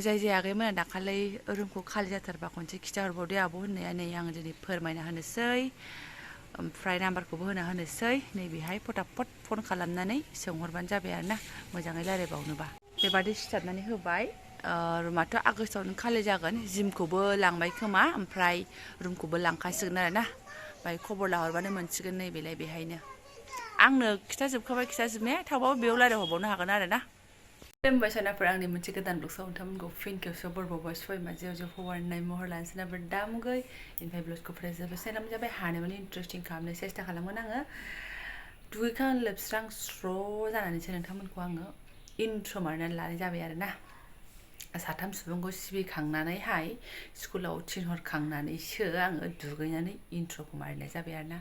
जाय जायाखैमोन दाखालै रुमखौ खालि जाथारबा खनसे खिथाहरबावदो आब' होननाया नै आं दिनै फोरमायना होनोसै ओमफ्राय नाम्बारखौबो होना होनोसै नैबेहाय फटाफट फन खालामनानै सोंहरबानो जाबाय आरो ना मोजाङै रायज्लायबावनोबा बेबादि सिथाबनानै होबाय रुमाथ' आगष्टआवनो खालि जागोन जिमखौबो लांबाय खोमा ओमफ्राय रुमखौबो लांखासिगोन आरो ना ओमफ्राय खबर लाहरबानो मोनसिगोन नैबेलाय बेहायनो आंनो खिथाजोबखाबाय खिथाजोबनाया थेवबाबो बेयाव रायज्लायहरबावनो हागोन आरो ना खुलुमबाय सानाफोर आंनि मोनसे गोदान ब्लगसआव नोंथांमोनखौ फिन खेबसेयाव बरबावबाय सयमा जेव जेव हौवारनाय महर लानोसै नाफोर दामुगै इनिफ्राय ब्लगखौ फोजोबनोसै नाम जाबाय हानायमानि इन्टारेस्टिं खालामनो सेस्था खालामगोन आङो दुगैखां लोबस्रां स्र' जानानैसो नोंथांमोनखौ आङो इन्ट्र' मारनानै लानाय जाबाय आरो ना साथाम सुबुंखौ सिबिखांनानैहाय स्कुलाव थिनहरखांनानैसो आङो दुगैनानै इन्ट्र'खौ मारिनाय जाबाय आरो ना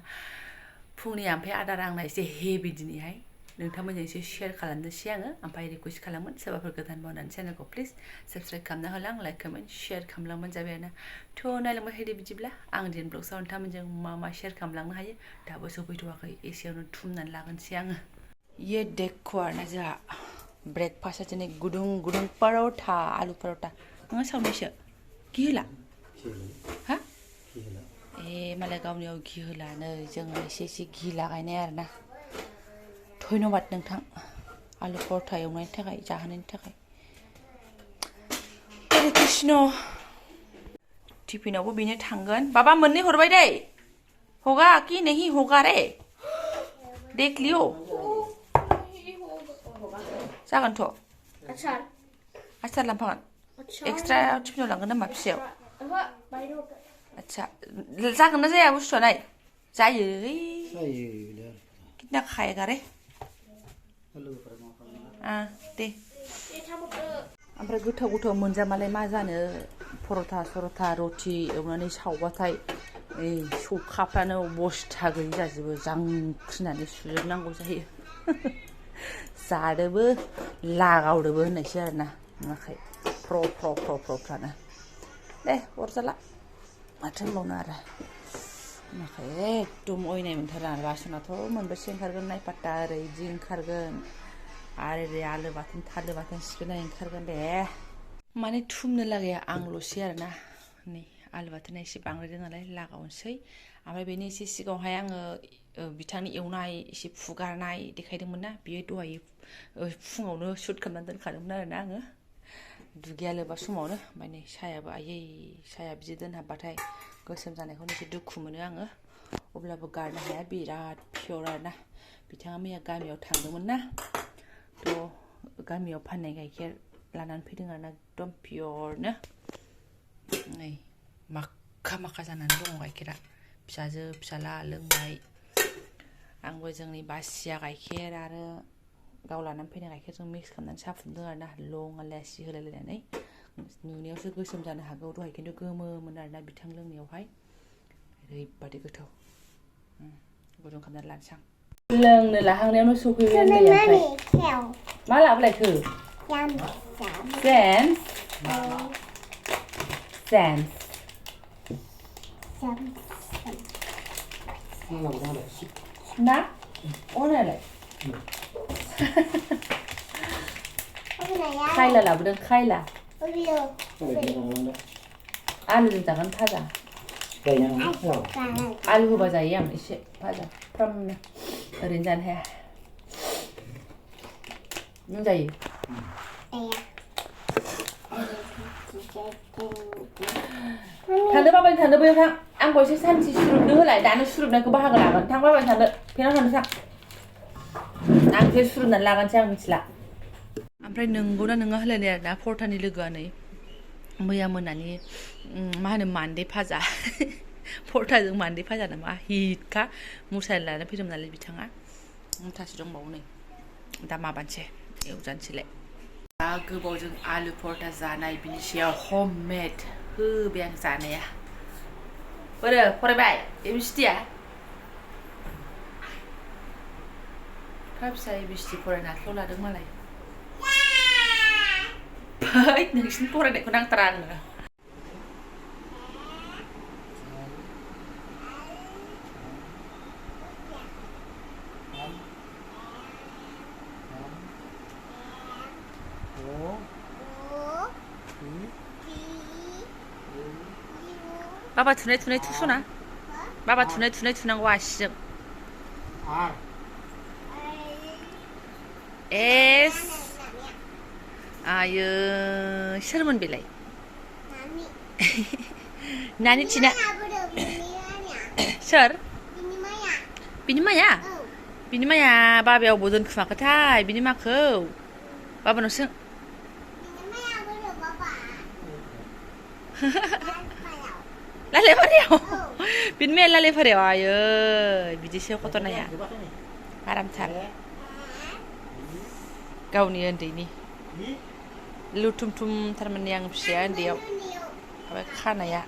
फुंनि ओमफ्राय आदार आंना एसे हेभि दिनैहाय नोंथांमोनजों एसे शेयार खालामनोसै आङो ओमफ्राय रिकुवेस्ट खालामगोन सोरबाफोर गोदान मावनानै चेनेलखौ प्लिज साबस्क्राइब खालामना होलां लाइक कमेन्ट शेयार खालामलांबानो जाबाय आरो ना थ' नायलांबाय थादो बिदिब्ला आं दिनै ब्लगसआव नोंथांमोनजों मा शेयार खालामलांनो हायो दाबो सफैथ'वाखै एसेयावनो थुमनानै लागोनसै आङो ये देखो आरो ना जोंहा ब्रेकफास्टआ दिनै गुदुं गुदुं पार'था आलु पार'था नोङो सावनायसो घि होला हा ए मालाय गावनियाव घि होला नै जोङो एसे एसे घि लागायनाय आरो ना धन्यबाद नोंथां आलु परथा एवनायनि थाखाय जाहोनायनि थाखाय हरे कृष्ण टिफिनावबो बेनो थांगोन बाबा मोननै हरबाय दै होगा कि नहीं होगा रे देख लियो जागोनथ' आसार लांफागोन एक्सट्रा टिफिनाव लांगोन नामा फिसायाव आच्छा जागोन ना जाया बुस्थुआ नाय जायो कितना खाएगा रे दे ओमफ्राय गोथाव गोथाव मोनजामालाय मा जानो पर'था सर'था रटि एवनानै सावबाथाय सौखाफ्रानो अबस्था गैयि जाजोबो जांख्रिनानै सुजोबनांगौ जायो जादोबो लागावदोबो होननायसै आरो ना नुवाखै फ्र फ्र फ्र फ्रफ्रानो दे अरजाला माथो होनबावनो आरो नुवाखै एकदम अयनाय मोनथारा बासनाथ' मोनबेसे ओंखारगोन नायपात्ता ओरै इदि ओंखारगोन आरो ओरै आलु बाथोन थालु बाथोन सिफ्लेनाय ओंखारगोन दे माने थुमनो लागाया आंल'सै आरो ना नै आलु बाथोना एसे बांद्रायदों नालाय लागावनोसै ओमफ्राय बेनि एसे सिगाङावहाय आङो बिथांनि एवनाय एसे फुगारनाय देखायदोंमोन ना बियो दहाय फुङावनो शुट खालामनानै दोनखादोंमोन आरो ना आङो दुगैया लोबा समावनो ओमफ्राय नै सायाबो आयै साया बिदि दोनहाबबाथाय गोसोम जानायखौनो एसे दुखु मोनो आङो अब्लाबो गारनो हाया बिराद पियर आरो ना बिथाङा मैया गामियाव थांदोंमोन ना थ' गामियाव फाननाय गाइखेर लानानै फैदों आरो ना एकदम पियरनो नै माखा माखा जानानै दङ गाइखेरा फिसाजो फिसाला लोंबाय आंबो जोंनि बासिया गाइखेर आरो गाव लानानै फैनाय गाइखेरजों मिक्स खालामनानै साहा फुदुंदों आरो ना लं आलासि होलायलायनानै नुनायावसो गोसोम जानो हागौ दहाय खिन्थु गोमोमोन आरो ना बिथां लोंनायावहाय ओरैबादि गोथाव गुदुं खालामनानै लानोसै आं लोंनो लाहांनायावनो सफैबाय नै ओमफ्राय मा लाबोलायखो सेन्स सेन्स ना अनालाय खायला लाबोदों खायला आलुजों जागोन भाजा आलु होबा जायो आं एसे भाजा फ्रामनो ओरैनो जानो हाया नों जायो थांदो बाबाजों थांदो बैयाव थां आंखौ एसे सानसे सुरुबनो होलाय दानो सुरुबनायखौ बाहागो लागोन थां बाबाजों थांदो फेनाव थांदो थां आं एसे सुरुबनानै लागोनसै आं मिथिला ओमफ्राय नोंगौना नोङा होलायनाय आरो ना परथानि लोगोआ नै मैया मोनानि मा होनो मान्दे भाजा परथाजों मान्दे भाजा नामा हिटखा मुसारि लानानै फैदोंमोन नालाय बिथाङा मुथासे दंबावो नै दा माबानोसै एवजानोसैलाय दा गोबावजों आलु परथा जानाय बिनि सायाव हममेड होबाय आं जानाया बोरो फरायबाय एबिसिडिया फिसा एबिसिडि फरायनो आखायाव लादों मालाय फै नोंसिनि फरायनायखौ नांथारा आंनो बाबा थुनाय थुस'ना बाबा थुनाय थुनांगौ आसिजों एस आयो सोरमोन बेलाय नानि थिना सोर बिनि माया बाबायाव बो दोनखुमाखोथाय बिनि माखौ बाबानाव सों लालेफारायाव बिनि माया लालेफारायाव आयो बिदिसो खतनाया आरामथार गावनि उन्दैनि लुथुमथुम थारमाने आं फिसाया उन्दैयाव ओमफ्राय खानाया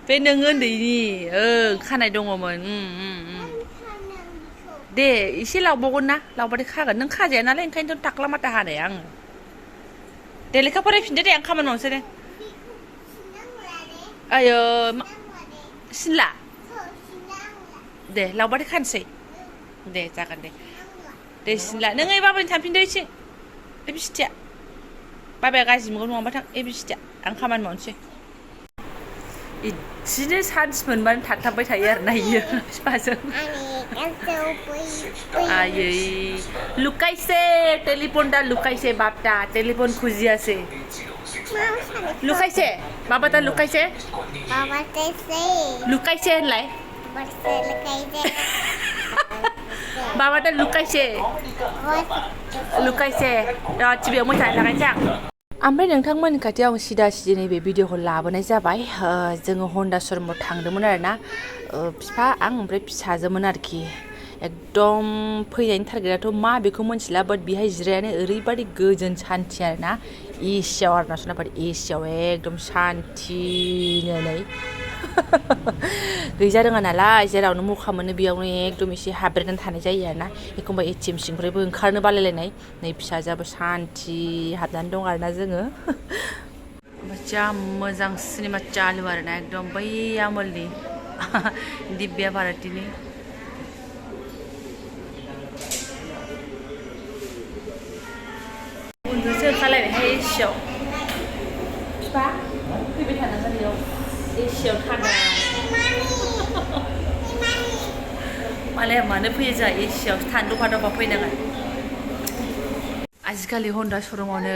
बे नों उन्दैनि खानाय दङमोन दे एसे लावबावगोन ना लावबाथाय खागोन नों खाजाया नालाय ओंखायनोथ' टाक्ला माथा हानाय आङो दे लेखा फरायफिनदो दे आं खामानि मावनोसै दे आयो सिनला दे लावबाथाय खानोसै दे जागोन दे सिनला नों ओइ बाबानि थांफिनदो एसे ए बिसिथिया बाबाया गाज्रि मोनगोन नङाबा थां ए बिसिथिया आं खामानि मावनोसै बिदिनो चान्स मोनबानो थाथाबबाय थायो आरो ना इयो बिफाजों आयै लुकाइसे टेलिफोनटा लुकाइसे बापटा टेलिफोन खुजियासे लुकाइसे बाबाटा लुकाइसे लुकाइसे होनलाय बाबाटा लुकाइसे टिभियाव मोसानो लागायनोसै आं ओमफ्राय नोंथांमोननि खाथियाव आं सिदा सिदि नैबे भिडिअखौ लाबोनाय जाबाय जोङो हन्डा श'रुमाव थांदोंमोन आरो ना बिफा आं ओमफ्राय फिसाजोमोन आरोखि एकदम फैनायनि टारगेटआथ' मा बेखौ मिथिला बाट बेहाय जिरायनानै ओरैबायदि गोजोन सान्थि आरो ना एसियाव आरो ना सोनाबारि एसियाव एकदम सान्थिनो नै गैजा रोङा नालाय जेरावनो मखा मोनो बेयावनो एकदम एसे हाब्रेनानै थानाय जायो आरो ना एखमबा एटिएम सिंनिफ्रायबो ओंखारनो बालायलायनाय नै फिसाजोआबो सान्थि हाबनानै दं आरो ना जोङो जा मोजां सिनेमा चालु आरो ना एकदम बै आमोलनि दिब्या भारतीनि उन्दुसो ओंखारलायबायहाय एसियाव बिफा फैबाय थानांगोन बेयाव एसियाव थान्दा मालाया मानो फैयो जोंहा एसियाव थानो दफा फैनांगोन आजिखालि हन्डा श'रुमाव नै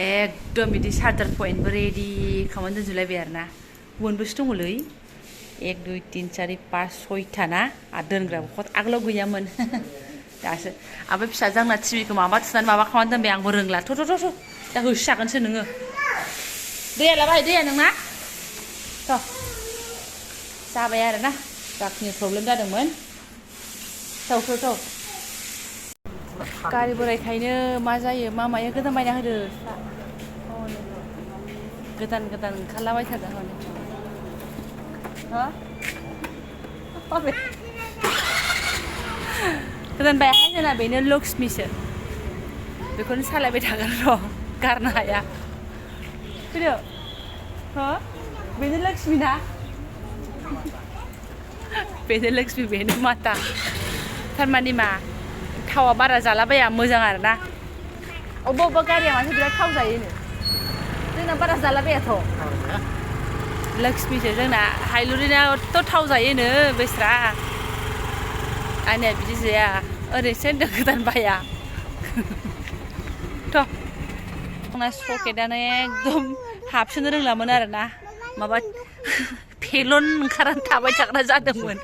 एकदम बिदि चार्जार पइन्टबो रेडि खालामनानै दोनजोबलायबाय आरो ना मोनबेसे दङलै 1 2 3 4 5 6था ना आरो दोनग्राबो खत आगोलाव गैयामोन दासो ओमफ्राय फिसाजों आंना टिभिखौ माबा थुनानै माबा खालामनानै दोनबाय आंबो रोंला थ' दा होसिजागोनसो नोङो दैया लाबाय दैया नोंना थ' जाबाय आरो ना जाखिनि प्रब्लेम जादोंमोन थ' गारि बोरायखायनो मा जायो मा मायो गोदान बायना होदो गोदान ओंखारलाबायथारदों हनै गोदान बायाहाय जोंना बेनो लक्ष्मीसो बेखौनो सालायबाय थागोन र' गारनो हाया फैदो बेनो लक्ष्मी ना बेनो लक्ष्मी बेनो माता थारमाने मा थावा बारा जालाबाया मोजां आरो ना अबेबा गारिया माथो बिराद थाव जायोनो जोंना बारा जालाबायाथ' लक्ष्मीसो जोंना हाइलुरिनाथ' थाव जायोनो बेस्रा आंनिया बिदि जाया ओरैसो होनदों गोदान बाया थ' आंना सकेटआनो एकदम हाबसोनो रोंलामोन आरो ना माबा फेलन ओंखारनानै थाबाय थाग्रा जादोंमोन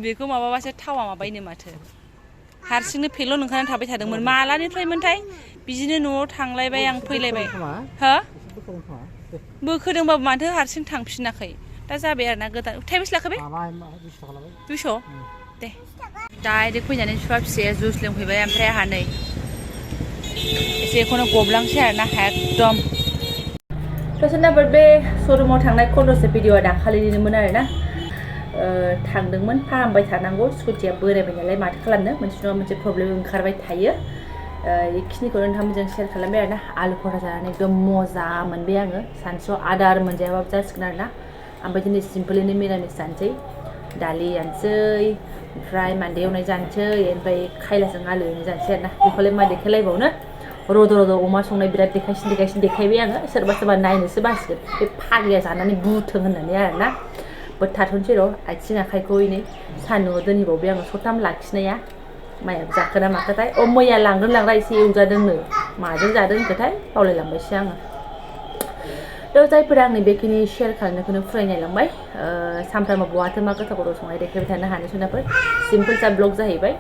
बेखौ माबाबासो थावा माबायनो माथो हारसिंनो फेलन ओंखारनानै थाबाय थादोंमोन मालानिफ्रायमोनथाय बिदिनो न'आव थांलायबाय आं फैलायबाय बोखोदोंबाबो माथो हारसिं थांफिनाखै दा जाबाय आरो ना गोदान थाइबेसे लाखो बे 200 दे डाइरेक्ट फैनानै बिफा फिसाया जुइस लोंफैबाय ओमफ्राय आंहा नै एसे बेखौनो गब्लांसै आरो ना एकदम सोरनाबा बे श'रुमाव थांनाय खन्द'से भिडिअआ दाखालिनिमोन आरो ना थांदोंमोन फाहामबाय थानांगौ स्कुटिया बोरायबाय नालाय माथो खालामनो मोनसे नङा मोनसे प्रब्लेम ओंखारबाय थायो बेखिनिखौ नोंथांमोनजों शेयार खालामबाय आरो ना आलु पराथा जानानै एकदम मजा मोनबाय आङो सानसुआव आदार मोनजायाबाबो जासिगोन आरो ना ओमफ्राय दिनै सिम्पोलैनो मिरामिस जानोसै दालि जानोसै ओमफ्राय मान्दे एवनाय जानोसै ओमफ्राय खायलाजों आलु एवनाय जानोसै आरो ना बेखौलाय मा देखायलायबावनो रद' रद' अमा संनाय बिराद देखायबाय आङो सोरबा सोरबा नायनोसो बासिगोन बे फाग्लिया जानानै बुथों होननानै आरोना बोथारथ'नोसै र' आथिं आखाइखौ नै सान्दुङाव दोनहैबावबाय आङो सथाम लाखिनाया मायाबो जाखोना माखोथाय मैया लांग्रा एसे एवजादोंनो माजों जादों होनखोथाय बावलायलांबायसो आङो थ' जायफोरा आंनि बेखिनि शेयार खालामनायखौनो फरायनायलांबाय सानफ्रामबो बहाथो मा गोथाव गोथाव संनाय देखायबाय थानो हानो सोनाफोर सिम्पोल सा ब्लग जाहैबाय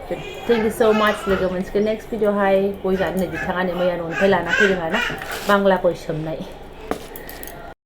थेंक इउ स' माच लोगो मोनसिगोन नेक्स्ट भिडिअ'हाय गय जानो नै बिथाङा नै मैया न'निफ्राय लाना फैदों आरोना बांला गय सोमनाय